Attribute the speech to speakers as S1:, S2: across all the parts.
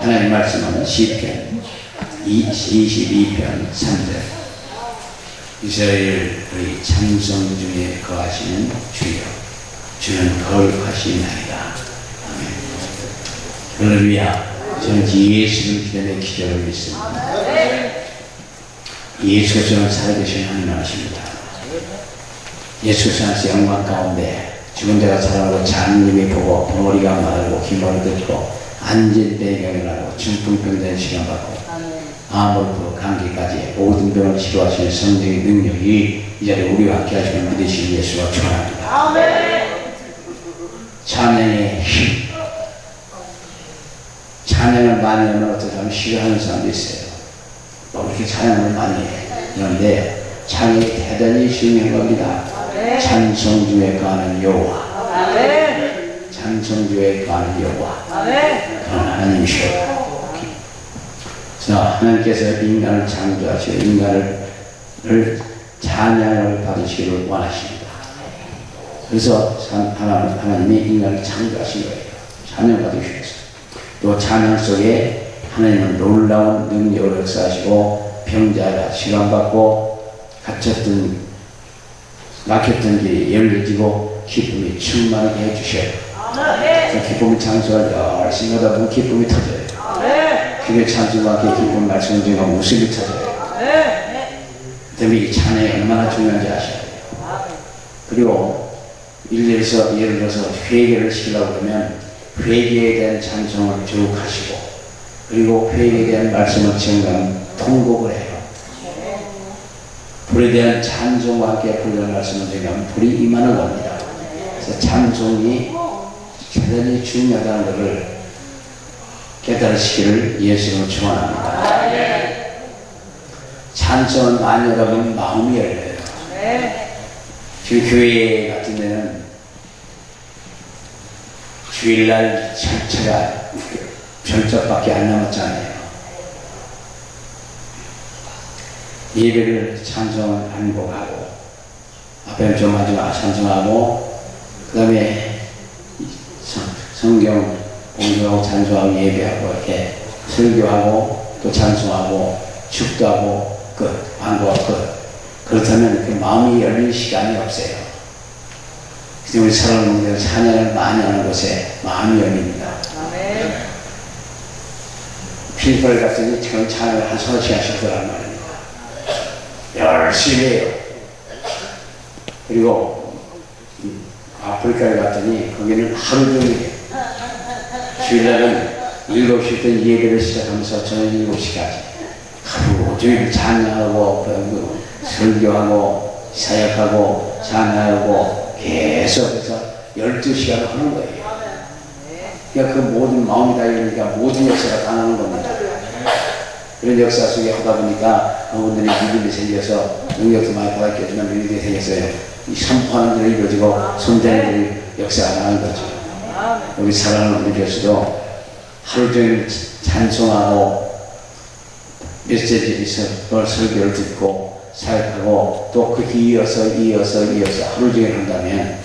S1: 하나님 말씀하는 시편 22편 3절 이스라엘의 찬송 중에 거하시는 주여 주는 거룩하시나이다. 아멘. 할렐루야. 저는 예수를 기다려 기적을 믿습니다. 예수께서는 살아계신 하나님 하십니다. 예수께서 영광 가운데 죽은 자가 살아나고 장님이 보고 벙어리가 마르고 기머리 듣고 앉은 배경을 하고 중풍병된 시간 받고 암울고 감기까지 모든 병을 치료하시는 성령의 능력이 이 자리에 우리와 함께 하시는 믿으시는 예수가 축원합니다. 아멘. 찬양의 힘. 찬양을 많이 하면 어떤 사람은 싫어하는 사람도 있어요. 이렇게 찬양을 많이 해. 그런데 찬양이 대단히 중요한 겁니다. 찬송 중에 거하는 여호와. 찬송 중에 거하는 여호와. 그런 하나님이시오. 자, 하나님께서 인간을 창조하시고 인간을 찬양을 받으시기를 원하십니다. 그래서 하나님이 인간을 창조하신 거예요. 찬양 받으시기 위해서. 또 찬양 속에 하나님은 놀라운 능력을 역사하시고 병자가 치료받고 막혔던 길이 열려지고 기쁨이 충만하게 해주셔요. 그 기쁨의 창조가 열심히 하다 보면 기쁨이 터져요. 그게 찬송과 기쁨 말씀 중에 웃음이 터져요. 때문에 이 찬양이 얼마나 중요한지 아셔야 돼요. 그리고 예를 들어서 회개를 시키려고 그러면 회개에 대한 찬송을 쭉 하시고 그리고 회개에 대한 말씀을 증거하는 통곡을 해요. 불에 대한 찬송과 함께 불의 말씀을 증거하면 불이 임하는 겁니다. 그래서 찬송이 대단히 중요하다는 것을 깨달으시기를 예수님을 축원합니다. 찬송은 많이 하다 보면 마음이 열려요. 지금 교회 같은 데는 주일날 전체가 별적밖에 안 남았잖아요. 예배를 찬송을 한곡하고 앞에 좀 마지막 찬송하고 그 다음에 성경 공부하고 찬송하고 예배하고 이렇게 설교하고 또 찬송하고 축도하고 끝, 완고하고 끝. 그렇다면 그 마음이 열릴 시간이 없어요. 그래서 우리 사랑하는 찬양을 많이 하는 곳에 마음이 열립니다. 필리핀 같은 데 찬양을 한 서너 시간씩 하란 말입니다. 열심히 해요. 그리고 아프리카에 갔더니 거기는 하루 종일 해요. 주일날은 7시부터 예배를 시작하면서 저녁 7시까지 하루 종일 찬양하고 설교하고 사역하고 찬양하고 계속해서 12시간을 하는 거예요. 그러니까 그 모든 마음이 다 이러니까 모든 역사가 당하는 겁니다. 이런 역사 속에 하다 보니까 그분들이 믿음이 생겨서 능력도 많이 받았겠지만 믿음이 생겼어요. 이 선포하는 일이 이루어지고 손대는 일이 역사가 나는 거죠. 우리 사랑하는 우리 교수도 하루 종일 찬송하고 메시지를 설교를 듣고 사역하고 또 그 이어서 하루 종일 한다면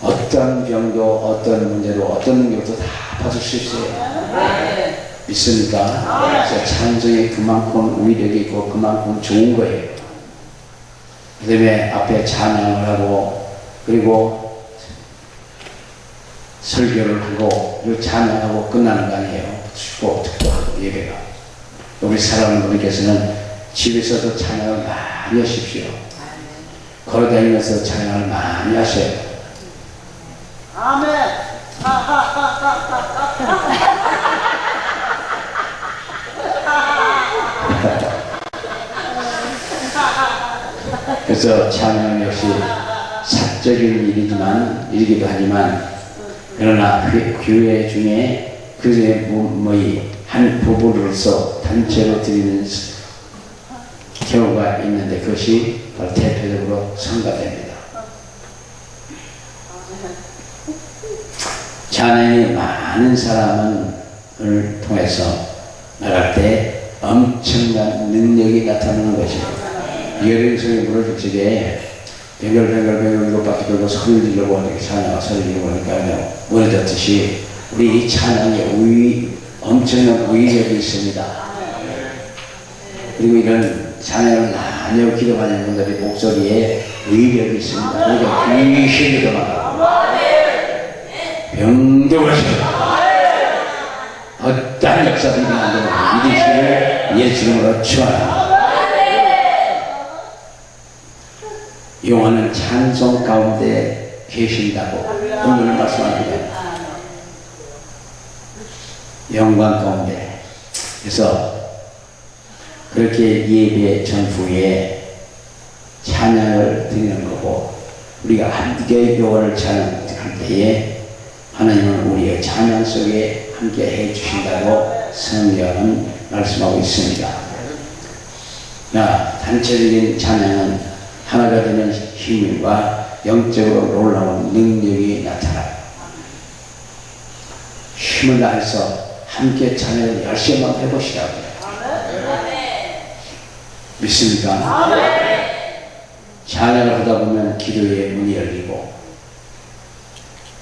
S1: 어떤 병도 어떤 문제도 어떤 능력도 다 받을 수 있어요. 믿습니까? 그래서 찬송이 그만큼 위력이 있고 그만큼 좋은 거예요. 그 다음에 앞에 찬양을 하고 그리고 설교를 하고 그리고 찬양하고 끝나는 거 아니에요. 축복 특보하고 예배가. 우리 사랑하는 분께서는 집에서도 찬양을 많이 하십시오. 걸어다니면서 찬양을 많이 하셔요. 아멘. 그래서 찬양 역시 사적인 일이기도 하지만 그러나 교회 중에 그의 한 부분으로서 단체로 드리는 경우가 있는데 그것이 바로 대표적으로 성가됩니다. 찬양이 많은 사람을 통해서 나갈 때 엄청난 능력이 나타나는 것이에요. 예루살렘 물을 적에 뱅글뱅글 이것밖에 들고 소리를 지르고 이렇게 찬양하고 소리를 지르고 하니까 무너졌듯이 우리 이 찬양의 엄청난 의력이 있습니다. 그리고 이런 찬양을 많이 기도하는 분들의 목소리에 의력이 있습니다. 그러니까 귀신이 도망가고 병도 가시고 어떠한 역사도 일어나도 믿으시기를 예수 이름으로 축원합니다. 영원한 찬송 가운데 계신다고 오늘 말씀합니다. 영광 가운데. 그래서 그렇게 예배 전후에 찬양을 드리는 거고, 우리가 함께 영원을 찬양할 때에 하나님은 우리의 찬양 속에 함께 해 주신다고 성경은 말씀하고 있습니다. 단체적인 찬양은 하나가 되는 힘과 영적으로 놀라운 능력이 나타나요. 힘을 다해서 함께 찬양을 열심히 한번 해보시라고요. 믿습니까? 찬양을 하다 보면 기도의 문이 열리고,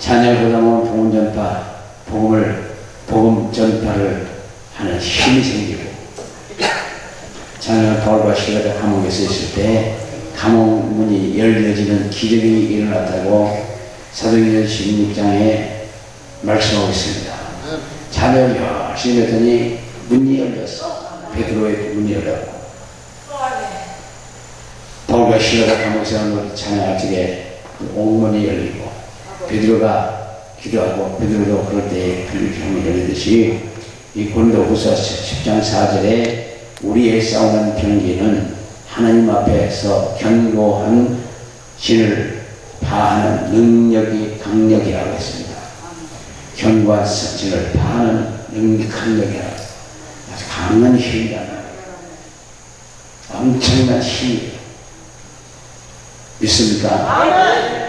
S1: 찬양을 하다 보면 복음 전파를 하는 힘이 생기고, 찬양을 바울과 시라가 감옥에서 있을 때 감옥 문이 열려지는 기적이 일어났다고 사도행전 16장에 말씀하고 있습니다. 찬양을 열심히 했더니 문이 열렸어. 베드로의 문이 열렸고, 바울과 시라가 감옥에서 찬양할 적에 옥문이 열리고, 베드로가 기도하고 베드로도 그럴 때 병이 열리듯이 이 고린도후서 10장 4절에 우리의 싸우는 병기는 하나님 앞에서 견고한 신을 파하는 능력이 강력이라고 했습니다. 견고한 신을 파하는 능력이 강력이라고. 아주 강한 힘이라는 거예요. 엄청난 힘이에요. 믿습니까?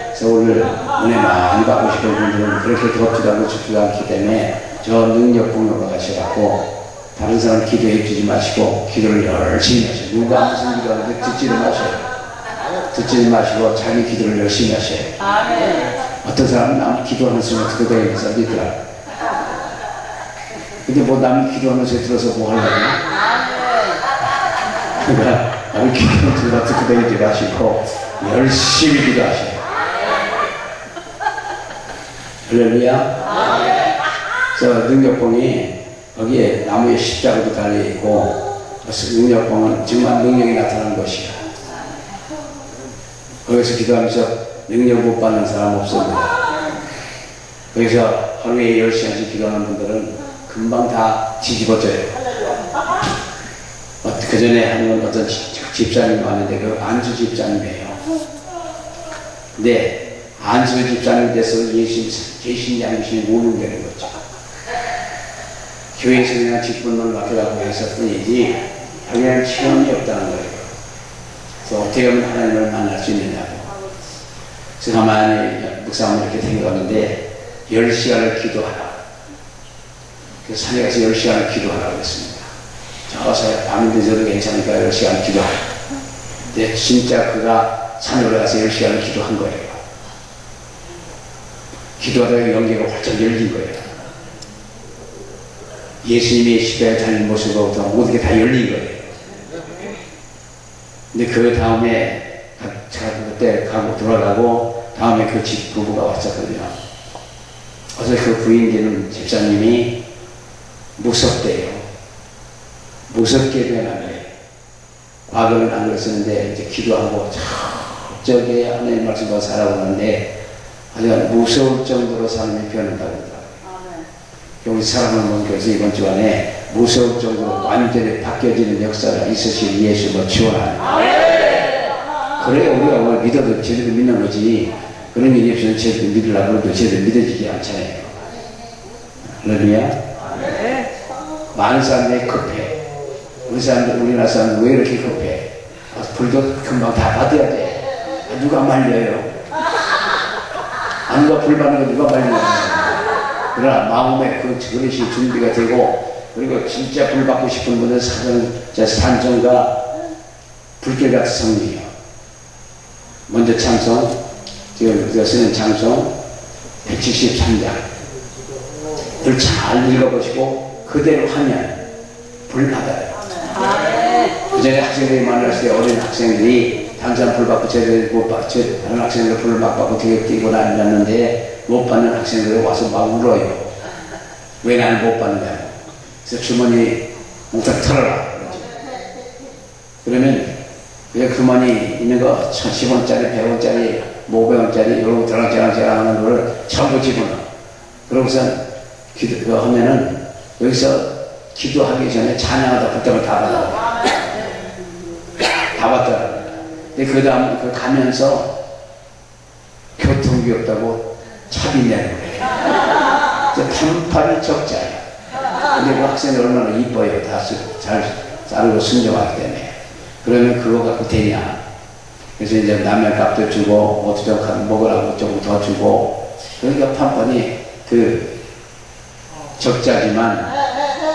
S1: 그래서 오늘 은혜 많이 받고 싶은 분들은 그렇게 덥지도 않고 춥지도 않기 때문에 저 능력 공유로 가셔갖고 다른 사람 기도해 주지 마시고 기도를 열심히 하셔요. 누가 무슨 기도하는데 듣지를 마셔요. 듣지 마시고 자기 기도를 열심히 하셔요. 어떤 사람은 남 기도하는 소리 듣고 다니는 사람도 있더라. 근데 뭐 남이 기도하는 소리 들어서 뭐 하려고? 그러니까 남이 기도하는 소리 듣고 다니지 마시고 열심히 기도하셔요. 할렐루야. 저 능력봉이 거기에 나무에 십자가도 달려있고, 능력봉은 정말 능력이 나타나는 것이야. 거기서 기도하면서 능력 못 받는 사람 없습니다. 거기서 하루에 10시간씩 기도하는 분들은 금방 다 뒤집어져요. 그 전에 하는 어떤 집사님이 왔는데 그 안수 집사님이에요. 근데 안수 집사님 돼서 예수님 계신 양심이 모른다는 거죠. 교회에서 그냥 직분만 맡으라고 했을 뿐이지 당연한 체험이 없다는 거예요. 그래서 어떻게 하면 하나님을 만날 수 있느냐고. 그래서 가만히 묵상을 이렇게 생각하는데 10시간을 기도하라. 그래서 산에 가서 10시간을 기도하라고 했습니다. 저서 밤인데 저도 괜찮으니까 10시간 기도하라. 근데 진짜 그가 산에 올라가서 10시간을 기도한 거예요. 기도하다가 연계가 활짝 열린 거예요. 예수님의 십자가에 달린 모습으로부터 모든 게 다 열린 거예요. 근데 그 다음에 그때 가고 돌아가고 다음에 그 집 부부가 왔었거든요. 그래서 그 부인 되는 집사님이 무섭대요. 무섭게 변하네. 과거는 안 그랬었는데 이제 기도하고 저게 하나님 말씀과 살아오는데 아주 무서울 정도로 사람이 변한다고 그러더라고요. 우리 사랑하는 교회에서 이번 주간에 무서울 정도로 완전히 바뀌어지는 역사가 있으실 예수로 축원합니다. 그래야 우리가 뭘 믿어도 제대로 믿는 거지, 그런 일이 없으면 제대로 믿으려고 해도 제대로 믿어지지 않잖아요. 할렐루야. 많은 사람들이 급해. 우리나라 사람들 왜 이렇게 급해? 불도 금방 다 받아야 돼. 누가 말려요? 누가 불 받는 거 누가 말려요? 그러나 마음에 그것이 준비가 되고, 그리고 진짜 불 받고 싶은 분은 산정과 불길 같은 성리예요. 먼저 찬송, 지금 우리가 쓰는 찬송 173장을 잘 읽어보시고 그 그대로 하면 불 받아요. 그전에 학생들이 만났을 때 어린 학생들이 당장 불 받고 제대로 못 받고 다른 학생들 불을 막 받고 되게 뛰고 다녔는데 못 받는 학생들이 와서 막 울어요. 왜 나는 못 받느냐고. 그래서 주머니 몽땅 털어라. 그러면 그냥 주머니 있는 거 10원짜리, 100원짜리, 500원짜리 이런 거 저랑저랑 하는 거를 전부 집어넣어. 그러고선 그거 하면은 여기서 기도하기 전에 찬양하다 부탁을 다 받아. 다 받더라고요. 근데 그 다음 그 가면서 교통비 없다고 차비 내는 거예요. 단판이 적자야. 근데 그 학생이 얼마나 이뻐요. 다 잘 자르고 순정하기 때문에. 그러면 그거 갖고 되냐. 그래서 이제 라면 값도 주고, 어떻게 먹으라고 조금 더 주고. 그러니까 판판이 그 적자지만,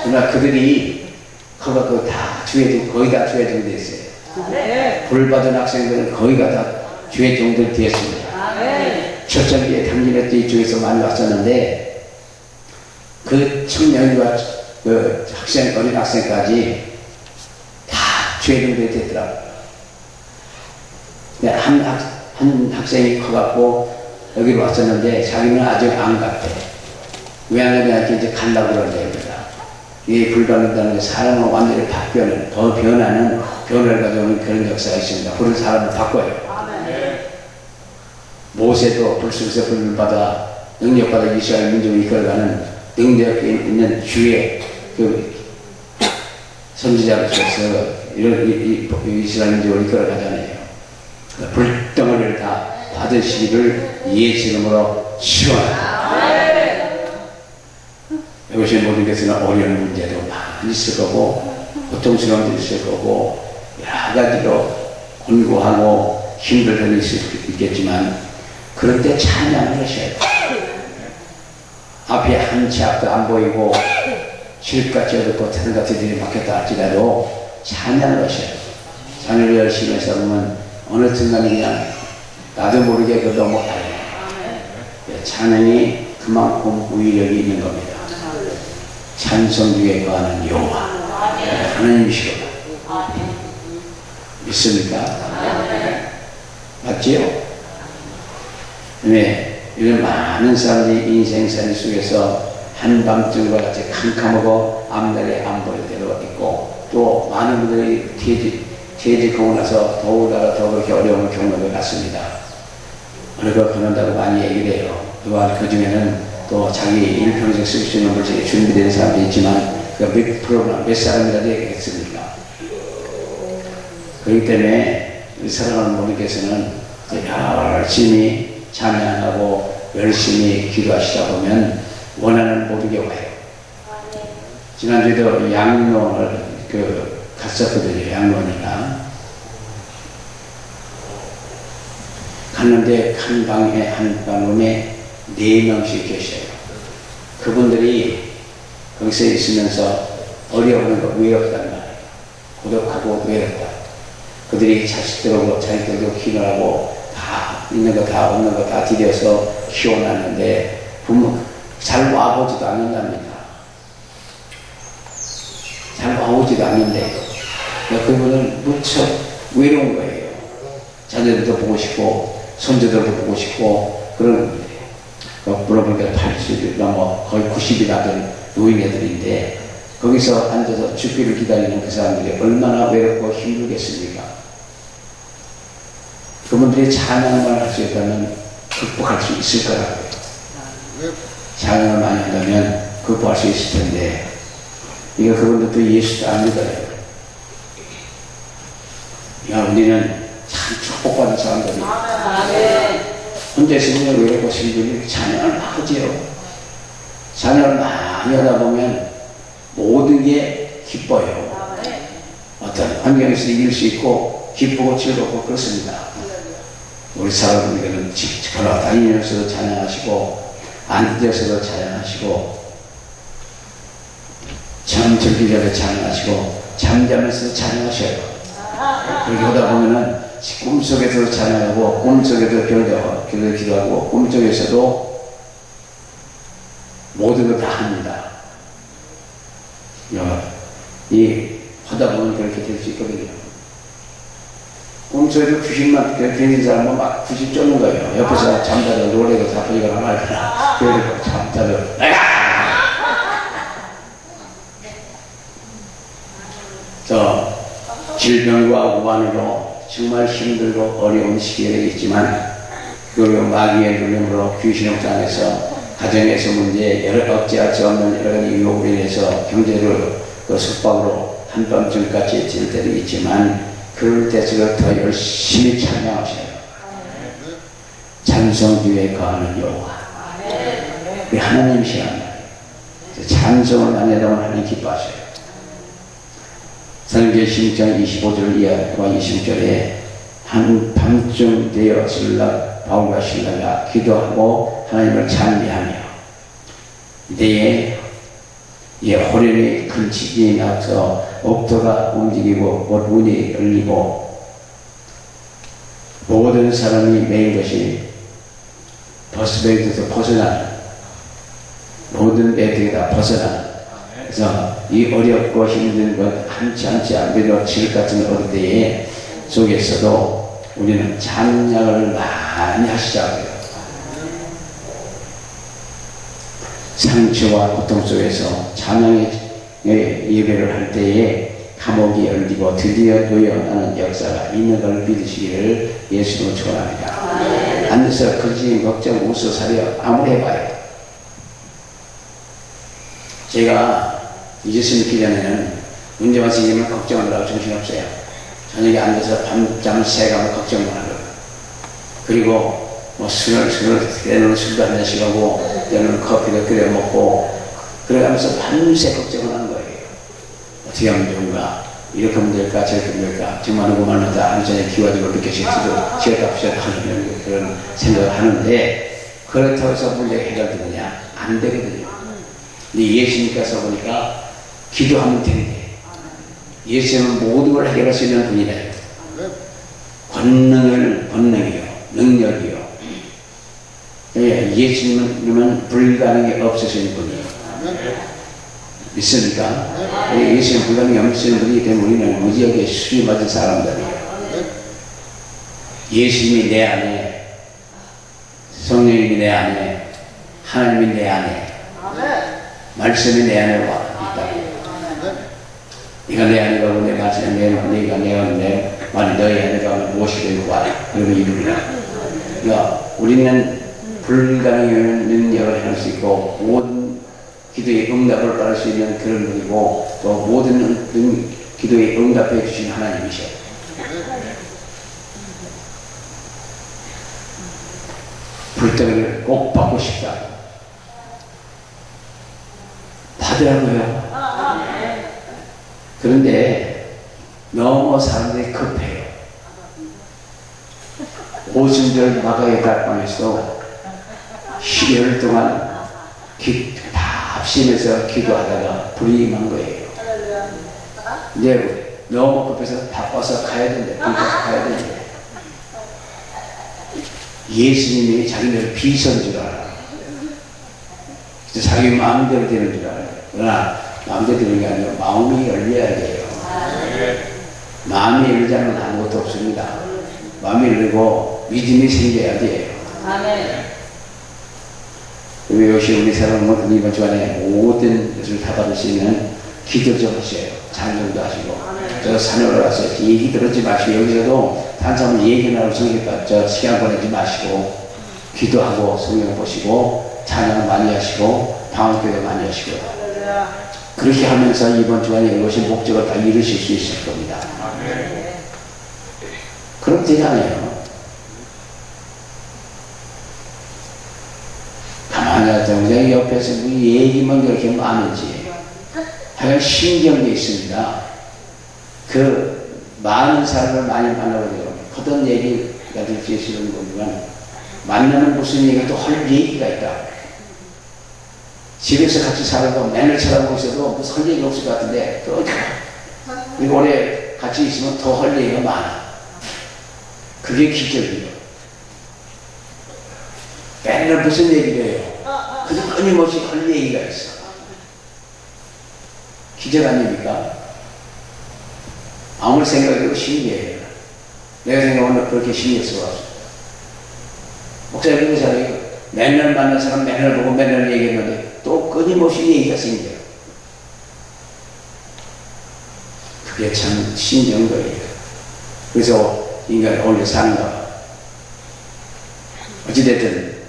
S1: 그러나 그들이 그거 갖고 다 주의해주고, 거의 다 주의해주고 됐어요. 불 받은 학생들은 거의가 다 주의종들 되었습니다. 초창기에 당진회 때 이쪽에서 많이 왔었는데, 그 청년과 그 학생, 어린 학생까지 다 주의종들이 됐더라고요. 근데 한 학생이 커갖고 여기로 왔었는데 자기는 아직 안 갔대. 왜 안 가냐, 이제 가려고 그러는데, 이게 불받는다는 게 사람을 완전히 바뀌는, 더 변화를 가져오는 그런 역사가 있습니다. 불은 사람을 바꿔요. 모세도 불 속에서 불을 받아 능력받아 이스라엘 민족을 이끌어가는 능력 있는 주의 그 선지자로서 이스라엘 민족을 이끌어가잖아요. 불덩어리를 다 받으시기를 예수 이름으로 축원합니다. 이것이 모든 것은 어려운 문제도 많이 있을 거고 고통스러움도 있을 거고 여러 가지로 곤고하고 힘들 점이 있겠지만 그럴 때 찬양을 하셔야 돼요. 앞에 한 치 앞도 안 보이고 실같이 어둡고 태산같이 들이막혔다 할지라도 찬양을 하셔야 돼요. 찬양을 열심히 해서 보면 어느 순간에 그냥 나도 모르게 그 넘어가요. 찬양이 그만큼 위력이 있는 겁니다. 찬송 중에 거하는 여호와 하나님이시구나. 믿습니까? 맞지요? 네, 이런 많은 사람들이 인생살 속에서 한밤중과 같이 캄캄하고 앞날이 안 보일 때도 있고 또 많은 분들이 퇴직하고 나서 더욱더 그렇게 어려움을 겪는 것 같습니다. 어느 걸 conna는다고 많이 얘기를 해요. 또한 그 중에는 또 자기 일평생 쓸 수 있는 것이 준비된 사람도 있지만 몇 프로나 몇 사람이라도 얘기했습니까? 그렇기 때문에 우리 사랑하는 분들께서는 열심히 찬양하고 열심히 기도하시다 보면 원하는 모든 게 와요. 지난주에도 양론을 갔었거든요. 양론이나 갔는데 한 방에 한 방에 4명씩 계셔요. 그분들이 거기서 있으면서 어려워하는 거 외롭단 말이에요. 고독하고 외롭다. 그들이 자식들하고 자식들도 키우라고 다 있는 거 다 없는 거 다 들여서 키워놨는데 부모 잘 와보지도 않는답니다. 잘 와오지도 않는데 그분은 무척 외로운 거예요. 자녀들도 보고 싶고 손주들도 보고 싶고 그런 건데 물어보니까 80이 넘어 거의 90이 나던 노인애들인데 거기서 앉아서 죽기를 기다리는 그 사람들이 얼마나 외롭고 힘들겠습니까? 그분들이 찬양만 할 수 있다면 극복할 수 있을 거라고요. 찬양을 많이 한다면 극복할 수 있을 텐데 이거 그분들도 예수도 안 믿어요. 야, 우리는 참 축복받은 사람들이 혼자 있으면 외롭고 힘들이 찬양을 막 하지요. 찬양을 많이 하다 보면 모든 게 기뻐요. 어떤 환경에서 이길 수 있고 기쁘고 즐겁고 그렇습니다. 우리 사람들은 걸어 다니면서도 찬양하시고 앉아서도 찬양하시고 잠들기 전에 찬양하시고 잠자면서도 찬양하셔요. 그렇게 하다 보면은 꿈속에서도 찬양하고 꿈속에도 기도하고 꿈속에서도 모든 걸 다 합니다. 이 하다 보면 그렇게 될 수 있거든요. 꿈속에도 귀신만 들리는 사람은 막 귀신 쫓는 거예요. 옆에서 잠자다 노래도 다 보이거나 말거나 그래도 잠자도 저 질병과 우환으로 정말 힘들고 어려운 시기에 있지만 그리고 마귀의 누름으로 귀신을 당해서 가정에서 문제 어찌할 수 없는 여러 가지 유혹으로 인해서 경제로 그 속박으로 한밤중까지 질 때도 있지만 그럴 때일수록 더 열심히 찬양하셔요. 찬송주에 거하는 여호와. 우리 하나님이시란 찬송을 많이 하다 보면 하나님 기뻐하셔요. 사도행전 16장 25절 이하와 20절에 한밤중 되어 바울과 실라가 기도하고 하나님을 찬미하며 이때에 호련히 큰 지진이 나서 옥토가 움직이고 곧 문이 열리고 모든 사람이 매인 것이 버스베이드에서 벗어나는 모든 배들이 다 벗어나는 그래서 이 어렵고 힘든 것 한치 안 되려 질 같은 어느 때에 속에서도 우리는 찬양을 많이 하시자고요. 상처와 고통 속에서 찬양의 예배를 할 때에 감옥이 열리고 드디어 놓여나는 역사가 있는 걸 믿으시기를 예수로 축원합니다. 앉아서 거짓 걱정 웃어 살려 아무리 해봐요. 제가 예수 믿기 전에는 문제만 생기면 걱정을 하고 정신없어요. 저녁에 앉아서 밤잠을 새가면 걱정만 하고 그리고 뭐 때로는 술도 한잔 시가고 때로는 커피도 끓여 먹고 그래가면서 밤새 걱정을 하는 거예요. 어떻게 하면 좋은가? 이렇게 하면 될까? 저렇게 하면 될까? 정말 누구만하다 안전에 기와지고 이렇게 지었다 하는 그런 생각을 하는데 그렇다고 해서 문제가 해결되느냐? 안 되거든요. 근데 예수님께서 보니까 기도하면 되는데 예수님은 모든 걸 해결할 수 있는 분이래요. 권능이요. 능력이요. 예수님은 불가능이 없으신 분이에요. 믿습니까? 예수님 불가능이 없으신 분이기 때문에 우리는 무지하게 수위 맞은 사람들이에요. 예수님이 내 안에, 성령님이 내 안에, 하나님이 내 안에, 말씀이 내 안에 와 있다. 네가 내 안에 가고 내 말씀이 네가 내 말이 너희 안에 가면 무엇이 되고 와라. 그러면 이루리라. 그러니까 우리는 불가능한 능력을 할 수 있고 모든 기도의 응답을 받을 수 있는 그런 분이고 또 모든 기도에 응답해 주신 하나님이셔. 불덩이를 꼭 받고 싶다. 받으라고요. 그런데 너무 사람들이 급해요. 오순절 마가의 달방에서 10일 동안 합심해서 기도하다가 불이 임한 거예요. 근데 너무 급해서 바빠서 가야 된대. 가야 된대. 예수님이 자기를 비서인 줄 알아. 자기 마음대로 되는 줄 알아요. 그러나 마음대로 되는 게 아니라 마음이 열려야 돼요. 마음이 열리지 않으면 아무것도 없습니다. 마음이 열리고 믿음이 생겨야 돼요. 그리고 역시 우리 사람은 이번 주간에 모든 것을 다 받을 수 있는 기도 좀 하셔요. 찬송도 하시고. 저 산에 올라가서 얘기 들었지 마시고 여기서도 다른 사람 얘기나 하고 저 시간 보내지 마시고 기도하고 성경 보시고 찬양 많이 하시고 방언기도 많이 하시고요. 그렇게 하면서 이번 주간에 이것이 목적을 다 이루실 수 있을 겁니다. 그럼 되잖아요. 가만히 하자. 옆에서 얘기만 그렇게 많은지 하여간 신경이 있습니다. 그 많은 사람을 많이 만나보세요. 하던 얘기가 될지 있는 거지만 만나면 무슨 얘기가 또 할 얘기가 있다. 집에서 같이 살아도 맨날 쳐다보고 있어도 무슨 할 얘기가 없을 것 같은데 또 그리고 오래 같이 있으면 더 할 얘기가 많아. 그게 기적이에요. 맨날 무슨 얘기를 해요. 그래서 끊임없이 할 얘기가 있어. 기적 아닙니까? 아무리 생각해도 신기해요. 내가 생각하면 그렇게 신경 써봤어. 목사님 그 사람이 맨날 만난 사람 맨날 보고 맨날 얘기했는데 또 끊임없이 얘기가 생겨요. 그게 참 신기한 거예요. 그래서 인간이 원래 사는가 봐. 어찌됐든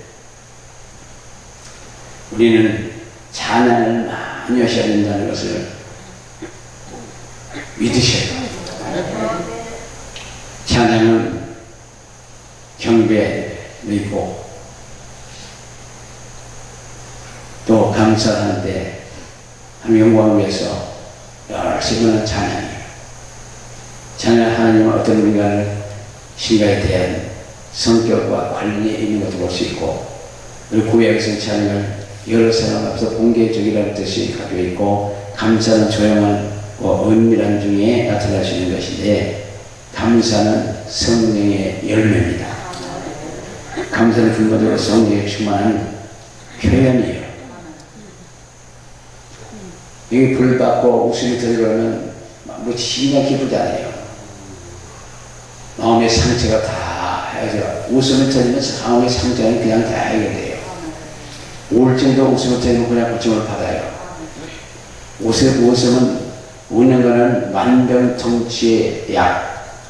S1: 우리는 찬양을 많이 하셔야 된다는 것을 믿으셔야 됩니다. 찬양은 경배도 있고 또 감사하는데 하나님 영광을 위해서 열심히 하는 찬양이에요. 찬양 하나님은 어떤 인간을 신가에 대한 성격과 관련이 있는 것도 볼 수 있고, 그리고 구약에서는 찬양을 여러 사람 앞에서 공개적이라는 뜻이 가지고 있고, 감사는 조용한 은밀한 중에 나타날 수 있는 것인데, 감사는 성령의 열매입니다. 감사는 근본적으로 성령에 충만한 표현이에요. 여기 불 받고 웃음이 들어오면 뭐 심하게 기쁘지 않아요. 마음의 상처가 다 해서 웃음이 터지면서 마음의 상처는 그냥 다 해결돼요. 우울증도 웃음이 터지면 그냥 고침을 받아요. 웃음은 웃는 거는 만병통치의 약,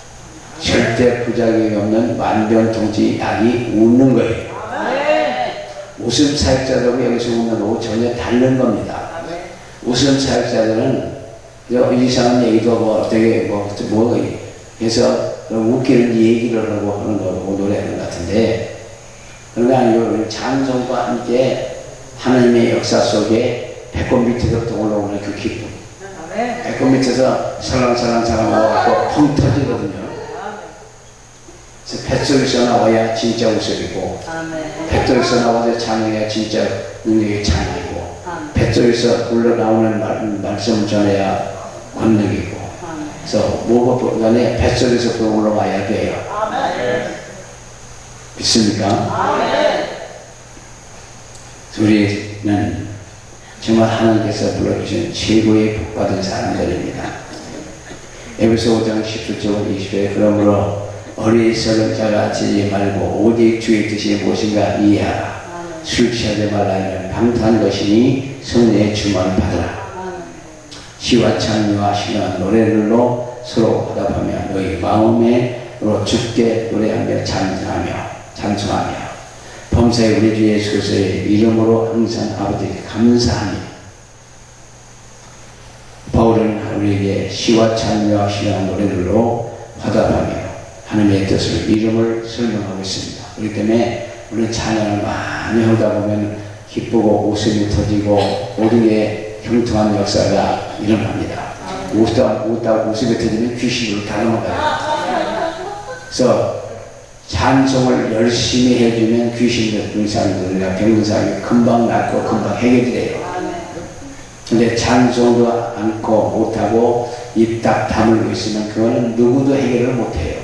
S1: 절대 부작용이 없는 만병통치 약이 웃는 거예요. 웃음 사역자들하고 여기서 웃는 거고 전혀 다른 겁니다. 웃음 사역자들은 이상한 얘기도 하고 되게 해서 웃기는 얘기를 하고 하는 거고 노래하는 것 같은데, 그런 거 아니고 찬송과 함께 하나님의 역사 속에 배꼽 밑에서부터 올라오는 그 기쁨, 배꼽 밑에서 살랑살랑 와갖고 펑 터지거든요. 그래서 뱃속에서 나와야 진짜 웃음이고, 뱃속에서 나와서 찬양해야 진짜 능력의 찬양이고, 뱃속에서 흘러나오는 말씀 전해야 권능이고, 그래서 무엇보다는 뱃속에서 올라와야 돼요. 믿습니까? 우리는 정말 하나님께서 불러주신 최고의 복받은 사람들입니다. 에베소 5장 17절 20절에 그러므로 어리석은 자가 지지 말고 오직 주의 뜻이 무엇인가 이해하라. 술 취하지 말라 하면 방탕한 것이니 성령의 충만을 받으라. 시와 찬미와 신앙 노래들로 서로 화답하며 너희 마음에로 주께 노래하며 찬송하며 범사에 우리 주 예수 그리스도의 이름으로 항상 아버지께 감사하며. 바울은 우리에게 시와 찬미와 신앙 노래들로 화답하며 하나님의 뜻을 이름을 설명하고 있습니다. 그렇기 때문에 우리는 찬양을 많이 하다 보면 기쁘고 웃음이 터지고 모든 게 형통한 역사가 일어납니다. 웃다가 웃음이 터지면 귀신으로 다 넘어가요. 그래서 찬송을 열심히 해주면 귀신들, 사람들이나 병든 사람이 금방 낫고 금방 해결이 돼요. 근데 찬송도 않고 못하고 입 딱 다물고 있으면 그거는 누구도 해결을 못해요.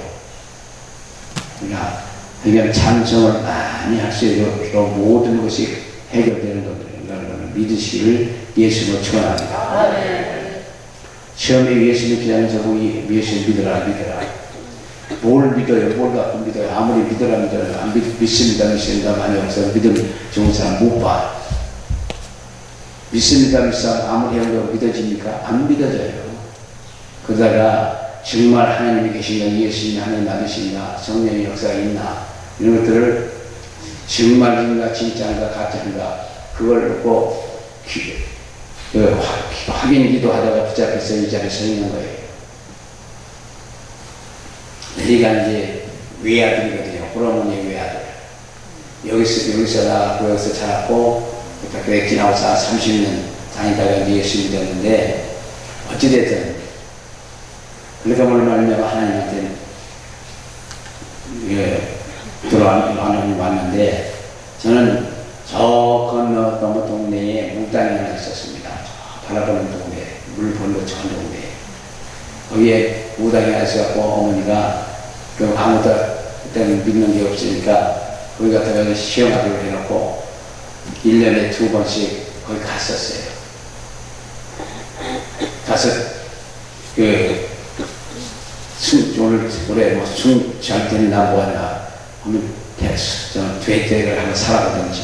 S1: 그러니까 찬송을 많이 할 수 있도록 모든 것이 해결되는 겁니다. 믿으시기를 예수님을 축원합니다. 처음에 예수님 기다리면서 보니 예수님 믿어라. 뭘 믿어요? 뭘 갖고 믿어요? 아무리 믿어라 안 믿습니다 많이 없어요. 믿음 좋은 사람 못 봐. 믿습니다 아무리 해도 믿어집니까? 안 믿어져요. 그러다가 정말 하나님이 계신가, 예수님이 하나님 맞으신가, 성령의 역사가 있나, 이런 것들을 정말인가 진짜인가 가짜인가 그걸 놓고 확인 기도하다가 붙잡혀서 이 자리에 서 있는 거예요. 여기가 이제 외아들이거든요. 호르몬의 외아들. 여기서 나왔고 여기서 자랐고 교회 지나서 30년 다니다가 이제 예수님이 됐는데, 어찌됐든 그러니까 말하면 하나님한테 왔는데, 저는 저 건너 동네에 묵당이 하나 있었습니다. 바라보는 동네, 물 번호 전 동네. 거기에 묵당이 하나 있어갖고 어머니가 아무도 그때는 믿는 게 없으니까 거기 갔다가 시험하기로 해놓고 1년에 2번씩 거기 갔었어요. 가서 오늘 올해 잘 되나 뭐하냐 하면 되대를 하나 살아가든지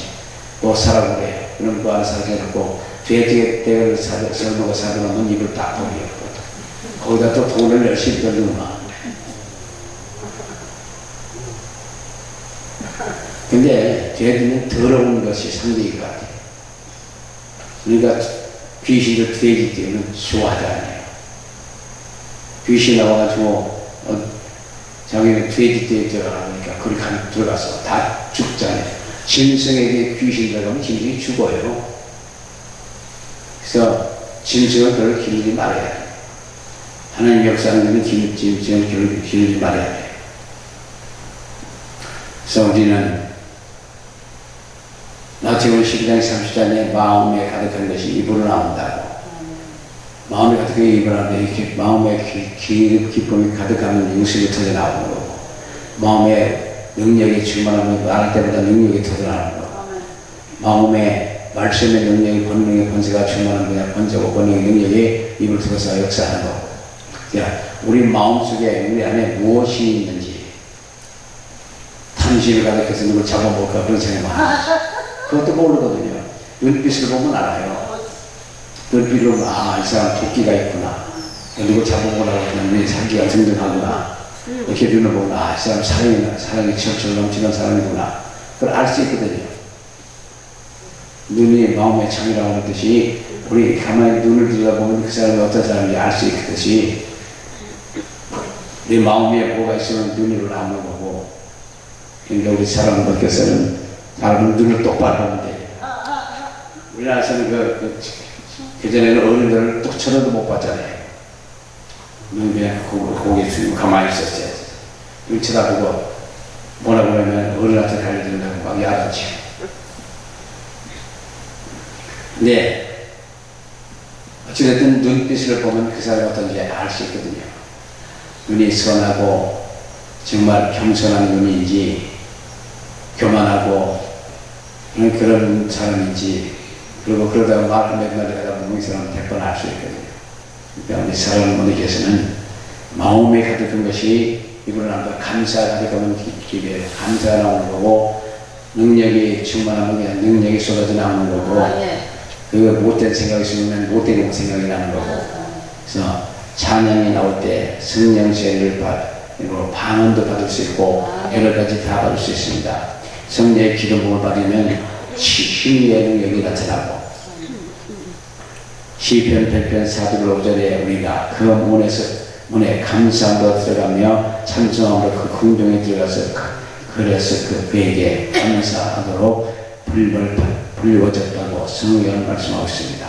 S1: 뭐 살아고 그래. 그럼 그 안에 살아놓고 되대를 살아놓고 살아놓으면 입을 딱 벌리고 거기다 또 돈을 열심히 벌리구나. 근데 돼지는 더러운 것이 상대인 것 같아요. 그러니까 귀신도 돼지 때문에 좋아하지 않아요. 귀신 나와가지고 자기는 돼지 떼에 들어가니까 그렇게 들어가서 다 죽잖아요. 짐승에게 귀신 들어가면 짐승이 죽어요. 그래서 짐승을 별로 기르지 말아야 돼요. 하나님 역사하는 짐승을 기르지 말아야 돼요. 그래서 우리는 마태복음 12장 30절에 마음에 가득한 것이 입으로 나온다고. 마음에 가득한 게 입으로 나오는데 이렇게 마음에 기쁨이 가득하면 육신이 터져 나오는 거고, 마음에 능력이 충만하면 말할 때보다 능력이 터져 나오는 거고, 마음에 말씀의 능력이 권능의 권세가 충만한 거냐 권세고 권능의 능력이 입을 통해서 역사하는 거고. 그러니까 우리 마음속에 우리 안에 무엇이 있는지 탐심을 가득해서 누굴 잡아볼까 그런 생각을 하죠. 그것도 모르거든요. 눈빛을 보면 알아요. 눈빛을 보면 이 사람 도끼가 있구나. 누구 잡아보라고 그냥 눈이 살기가 든든하구나. 이렇게 눈을 보면 이 사람 사랑이 철철 넘치는 사람이구나. 그걸 알 수 있거든요. 눈이 마음의 창이라고 하듯이 우리 가만히 눈을 들여다보면 그 사람이 어떤 사람인지 알 수 있듯이 내 마음에 뭐가 있으면 눈으로 나오는 거고. 그러니까 우리 사람들께서는 사람은 눈을 똑바로 보면 돼요. 우리나라에서는 그전에는 어른들을 뚝 쳐다도 못 봤잖아요. 그냥 고개 숙이고 가만히 있었어요. 눈 쳐다보고 뭐라고 하면 어른한테 달려든다고 막 야단치고. 근데 어찌됐든 눈빛을 보면 그 사람이 어떤지 알 수 있거든요. 눈이 선하고 정말 겸손한 눈인지 교만하고 그런 사람인지, 그리고 그러다가 말 몇 마디 하다 보면 이 사람은 100번 알 수 있거든요. 그러니까 우리 사람분들께서는 마음에 가득한 것이 입으로 나온다. 감사 가득하면 입에 감사가 나오는 거고, 능력이 충만하면 그냥 능력이 쏟아져 나오는 거고, 그 못된 생각이 있으면 못된 생각이 나는 거고. 그래서 찬양이 나올 때 성령세를 그리고 방언도 받을 수 있고 여러 가지 다 받을 수 있습니다. 성령의 기름부음을 받으면 힘의 능력이 나타나고, 시편 100편 4절 5절에 우리가 그 문에 감사함으로 들어가며 찬송함으로 그 궁중에 들어가서 그래서 그에게 감사하도록 불려졌다고 성경은 말씀하고 있습니다.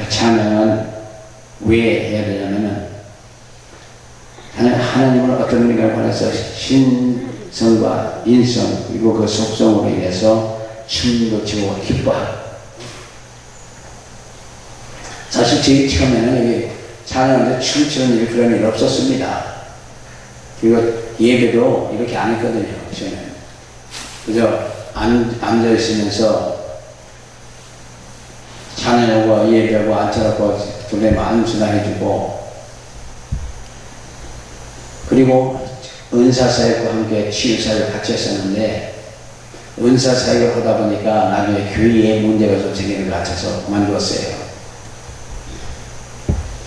S1: 찬양은 왜 해야 되냐면 하나님을 어떤 의미가 관해서 신성과 인성 그리고 그 속성으로 인해서 춤도 추고 기뻐하고. 사실 제일 처음에는 여기 찬양하는데 춤추는 일 그런 일 없었습니다. 그리고 예배도 이렇게 안 했거든요. 저는 그저 앉아있으면서 찬양하고 예배하고 앉혀놓고 둘레 만수나 해주고, 그리고 은사사역과 함께 치유사역을 같이 했었는데, 은사사역을 하다 보니까 나중에 교회에 문제가 좀 생기는 것 같아서 그만두었어요.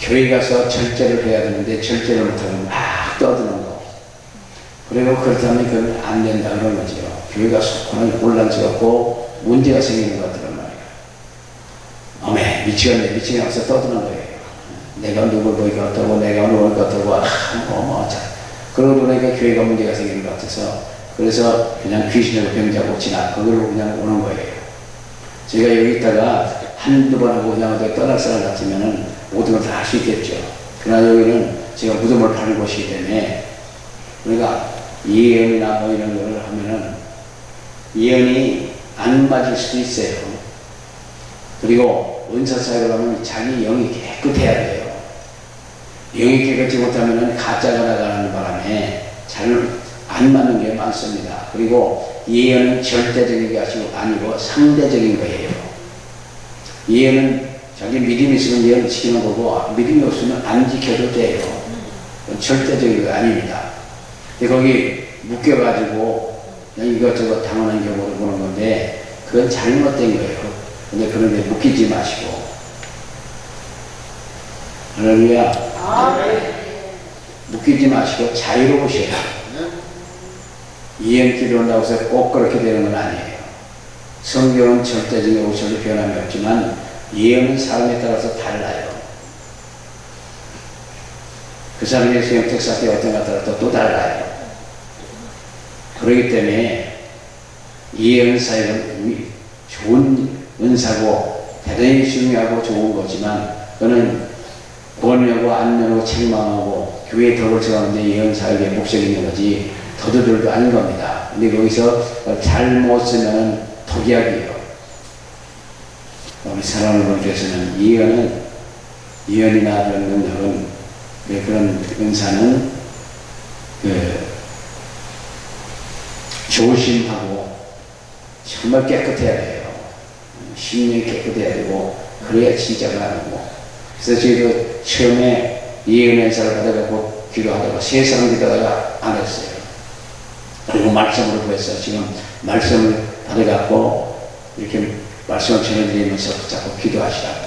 S1: 교회 가서 절제를 해야 되는데 절제를 못하면 막 떠드는 거. 그리고 그렇다면 그건 안 된다 그런 거죠. 교회 가서 혼란스럽고 문제가 생기는 것 같더란 말이에요. 어메 미치겠네. 미치게 와서 떠드는 거예요. 내가 누굴 보니까 어떠고 내가 누굴 어떠고 그러고 보니까 교회가 문제가 생기는 것 같아서, 그래서 그냥 귀신으로 병자고 지나 그걸로 그냥 오는 거예요. 제가 여기 있다가 한두 번 하고 그냥 어디 떠날 사람 같으면은 모든 걸 다 할 수 있겠죠. 그러나 여기는 제가 무덤을 파는 곳이기 때문에, 그러니까 예언이나 뭐 이런 걸 하면은 예언이 안 맞을 수도 있어요. 그리고 은사사역을 하면 자기 영이 깨끗해야 돼요. 영이 깨끗하지 못하면 가짜가 나가는 바람에 잘 안 맞는 게 많습니다. 그리고 예언은 절대적인 게 아니고 상대적인 거예요. 예언은 자기 믿음이 있으면 예언 지키는 거고 믿음이 없으면 안 지켜도 돼요. 그건 절대적인 거 아닙니다. 근데 거기 묶여가지고 그냥 이것저것 당하는 경우를 보는 건데 그건 잘못된 거예요. 근데 그런 데 묶이지 마시고. 할렐루야. 묶이지 마시고 자유로우셔야 돼요. 예언 기도한다고 해서 꼭 그렇게 되는 건 아니에요. 성경은 절대적인 오셔도 변함이 없지만 예언은 사람에 따라서 달라요. 그 사람의 영적 사태 어떤 것 따라서 또 달라요. 그렇기 때문에 예언 사역은 좋은 은사고 대단히 중요하고 좋은 거지만 그거는 권유하고 안면하고 책망하고 교회에 덕을 세우는데 예언 사역에 목적이 있는 거지 더더들도 아닌 겁니다. 근데 거기서 잘못 쓰면 독약이에요. 우리 사랑하는 분께서는 예언이나 그런 능력은 그런 은사는 조심하고 정말 깨끗해야 돼요. 심령이 깨끗해야 되고 그래야 진짜가 아니고. 그래서 저희도 처음에 예언 은사를 받아가고 기도하다가 세상 기도하다가 안 했어요. 그리고 말씀으로 구했어요. 지금 말씀을 받아갖고 이렇게 말씀을 전해드리면서 자꾸 기도하시라고.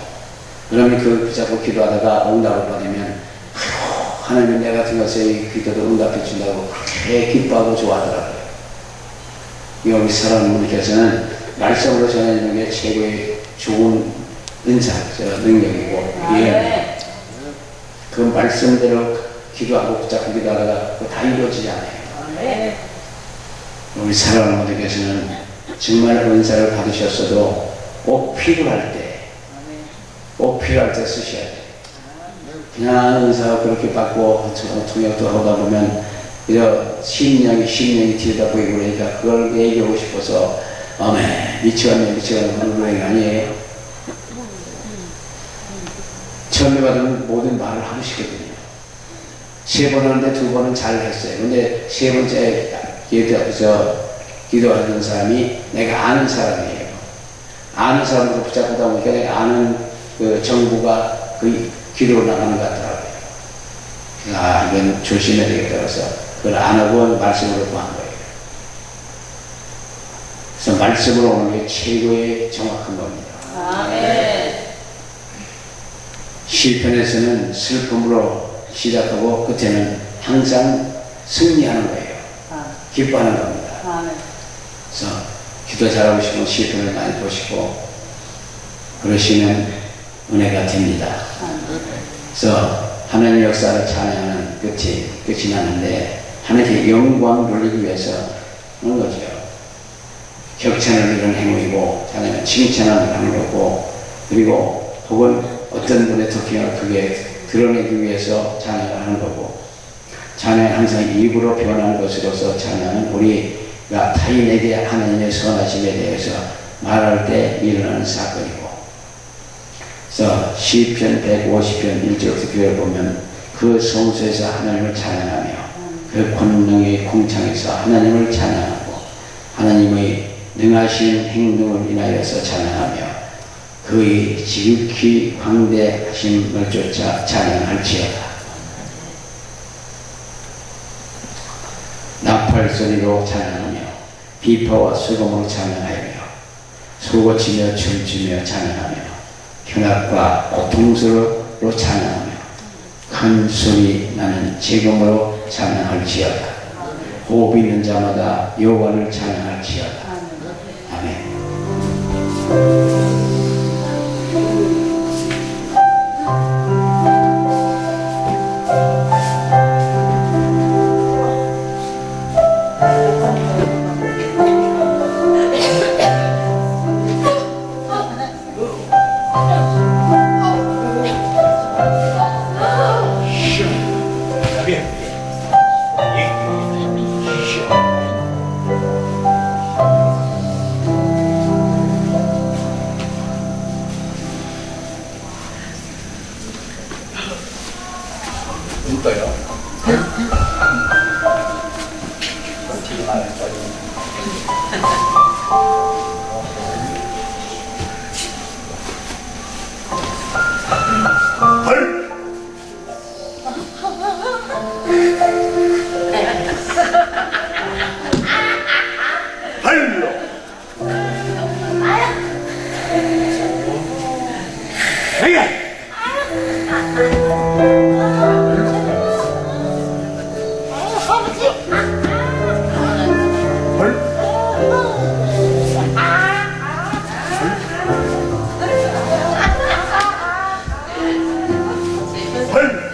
S1: 그러면 그 자꾸 기도하다가 응답을 받으면 하나님 내 같은 것에 기도도 응답해 준다고 그렇게 기뻐하고 좋아하더라고요. 여기 사랑하는 분께서는 말씀으로 전해주는 게 최고의 좋은 은사, 능력이고 예언이에요. 그 말씀대로 기도하고 자꾸 기도하다가 그거 다 이루어지지 않아요. 우리 사랑하는 분께서는 정말 은사를 받으셨어도 꼭 필요할 때 쓰셔야 돼요. 그냥 은사 그렇게 받고 통역도 하다 보면 심령이 들여다 보이고 그러니까 그걸 얘기하고 싶어서 아멘 미치겠네 그런 거행이 아니에요. 처음에 받으면 모든 말을 하고 싶거든요. 3번 하는데 2번은 잘 했어요. 근데 3번째 기도하는 사람이 내가 아는 사람이에요. 아는 사람으로 붙잡고다 보니까 내가 아는 그 정부가 그 기도로 나가는 것 같더라고요. 아, 이건 조심해야 되겠다 그래서 그걸 안 하고 말씀으로 구한 거예요. 그래서 말씀으로 오는 게 최고의 정확한 겁니다. 아멘. 시편에서는 슬픔으로 시작하고 끝에는 항상 승리하는 거예요. 기뻐하는 겁니다. 아멘. 그래서 기도 잘하고 싶으면 시편을 많이 보시고 그러시면 은혜가 됩니다. 그래서 하나님의 역사를 찬양하는 끝이 나는데 하나님의 영광 돌리기 위해서 하는 거죠. 격찬을 이런 행위고 찬양은 칭찬을 하는 거고 그리고 혹은 어떤 분의 특징을 크게 드러내기 위해서 찬양을 하는 거고 찬양은 항상 입으로 표현하는 것으로서 찬양은 우리가 타인에게 하나님의 선하심에 대해서 말할 때 일어나는 사건이고 그래서 시편 150편 1절부터 교회를 보면 그 성소에서 하나님을 찬양하며 그 권능의 궁창에서 하나님을 찬양하고 하나님의 능하신 행동을 인하여서 찬양하며 그의 지극히 광대하심을 쫓아 찬양할지어다. 나팔소리로 찬양하며 비파와 수금으로 찬양하며 소고치며 춤추며 찬양하며 현악과 고통스러로 찬양하며 큰 소리 나는 재금으로 찬양할지어다. 호흡 있는 자마다 여호와를 찬양할지어다. 아멘.
S2: Hey!